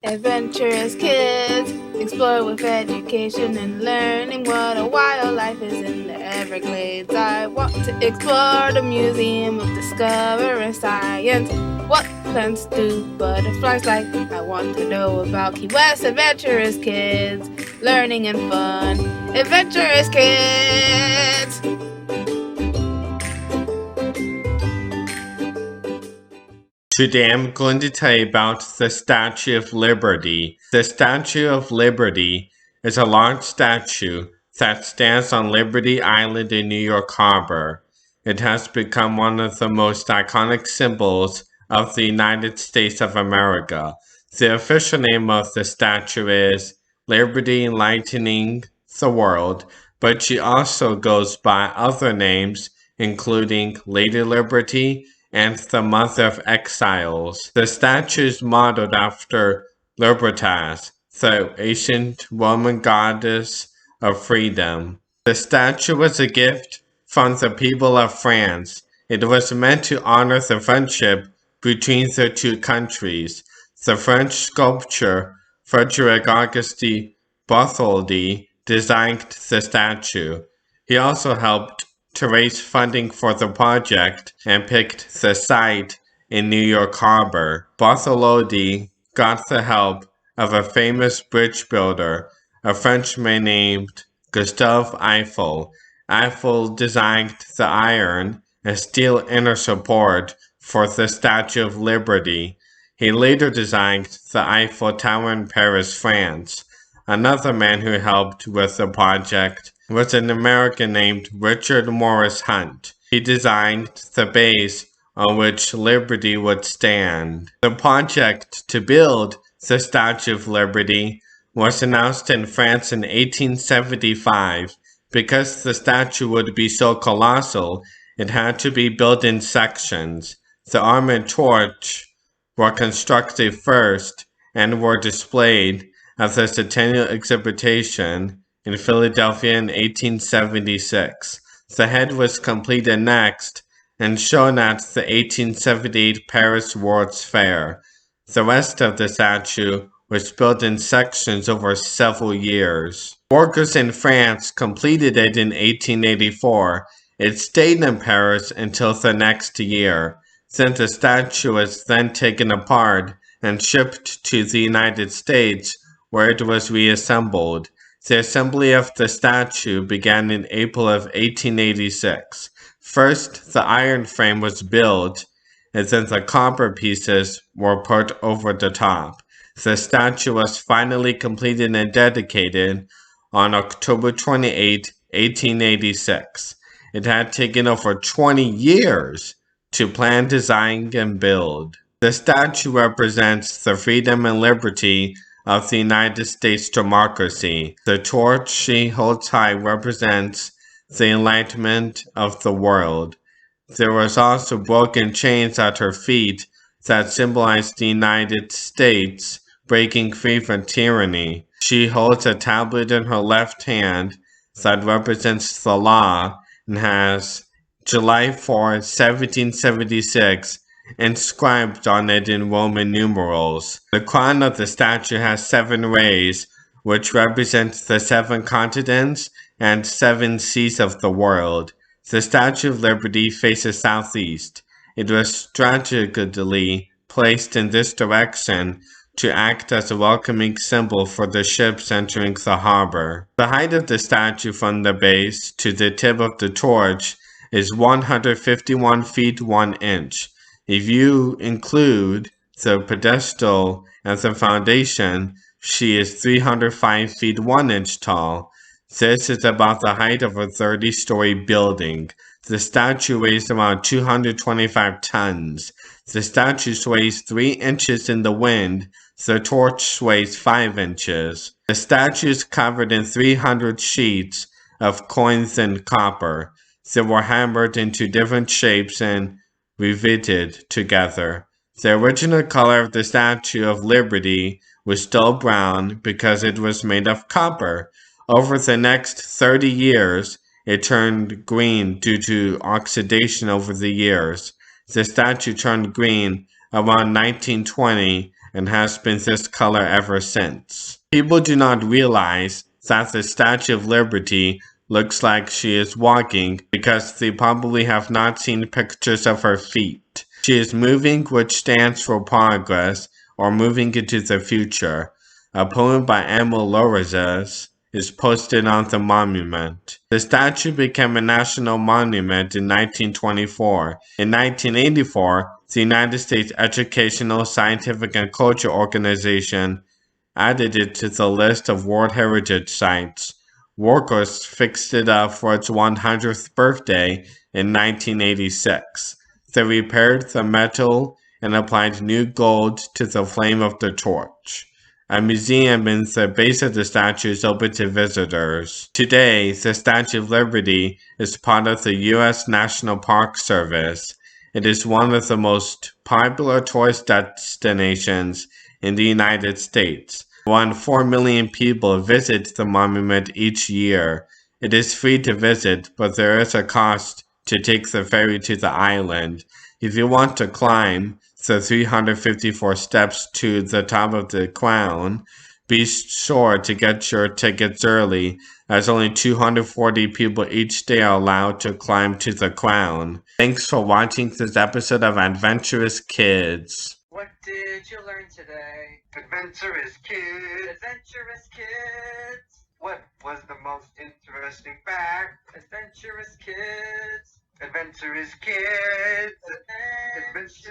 Adventurous kids explore with education and learning what a wildlife is in the Everglades. I want to explore the Museum of Discovering Science. What plants do butterflies like? I want to know about Key West. Adventurous kids, learning and fun. Adventurous kids! Today I'm going to tell you about the Statue of Liberty. The Statue of Liberty is a large statue that stands on Liberty Island in New York Harbor. It has become one of the most iconic symbols of the United States of America. The official name of the statue is Liberty Enlightening the World, but she also goes by other names including Lady Liberty and the Mother of Exiles. The statue is modeled after Libertas, the ancient Roman goddess of freedom. The statue was a gift from the people of France. It was meant to honor the friendship between the two countries. The French sculptor Frederic Auguste Bartholdi designed the statue. He also helped to raise funding for the project and picked the site in New York Harbor. Bartholdi got the help of a famous bridge builder, a Frenchman named Gustave Eiffel. Eiffel designed the iron and steel inner support for the Statue of Liberty. He later designed the Eiffel Tower in Paris, France. Another man who helped with the project was an American named Richard Morris Hunt. He designed the base on which Liberty would stand. The project to build the Statue of Liberty was announced in France in 1875. Because the statue would be so colossal, it had to be built in sections. The arm and torch were constructed first and were displayed at the Centennial Exhibition in Philadelphia in 1876. The head was completed next and shown at the 1878 Paris World's Fair. The rest of the statue was built in sections over several years. Workers in France completed it in 1884. It stayed in Paris until the next year. Then the statue was then taken apart and shipped to the United States, where it was reassembled. The assembly of the statue began in April of 1886. First, the iron frame was built, and then the copper pieces were put over the top. The statue was finally completed and dedicated on October 28, 1886. It had taken over 20 years to plan, design, and build. The statue represents the freedom and liberty of the United States democracy. The torch she holds high represents the enlightenment of the world. There was also broken chains at her feet that symbolized the United States breaking free from tyranny. She holds a tablet in her left hand that represents the law and has July 4, 1776 inscribed on it in Roman numerals. The crown of the statue has 7 rays, which represent the 7 continents and 7 seas of the world. The Statue of Liberty faces southeast. It was strategically placed in this direction to act as a welcoming symbol for the ships entering the harbor. The height of the statue from the base to the tip of the torch is 151 feet 1 inch. If you include the pedestal and the foundation, she is 305 feet 1 inch tall. This is about the height of a 30-story building. The statue weighs around 225 tons. The statue sways 3 inches in the wind. The torch sways 5 inches. The statue is covered in 300 sheets of coins and copper. They were hammered into different shapes and riveted together. The original color of the Statue of Liberty was dull brown because it was made of copper. Over the next 30 years, it turned green due to oxidation over the years. The statue turned green around 1920 and has been this color ever since. People do not realize that the Statue of Liberty looks like she is walking because they probably have not seen pictures of her feet. She is moving, which stands for progress or moving into the future. A poem by Emil Lorizas is posted on the monument. The statue became a national monument in 1924. In 1984, the United States Educational, Scientific, and Culture Organization added it to the list of World Heritage Sites. Workers fixed it up for its 100th birthday in 1986. They repaired the metal and applied new gold to the flame of the torch. A museum in the base of the statue is open to visitors. Today, the Statue of Liberty is part of the U.S. National Park Service. It is one of the most popular tourist destinations in the United States. Around 4 million people visit the monument each year. It is free to visit, but there is a cost to take the ferry to the island. If you want to climb the 354 steps to the top of the crown, be sure to get your tickets early, as only 240 people each day are allowed to climb to the crown. Thanks for watching this episode of Adventurous Kids. What did you learn today? Adventurous Kids. Adventurous Kids. What was the most interesting fact? Adventurous Kids. Adventurous Kids. Adventurous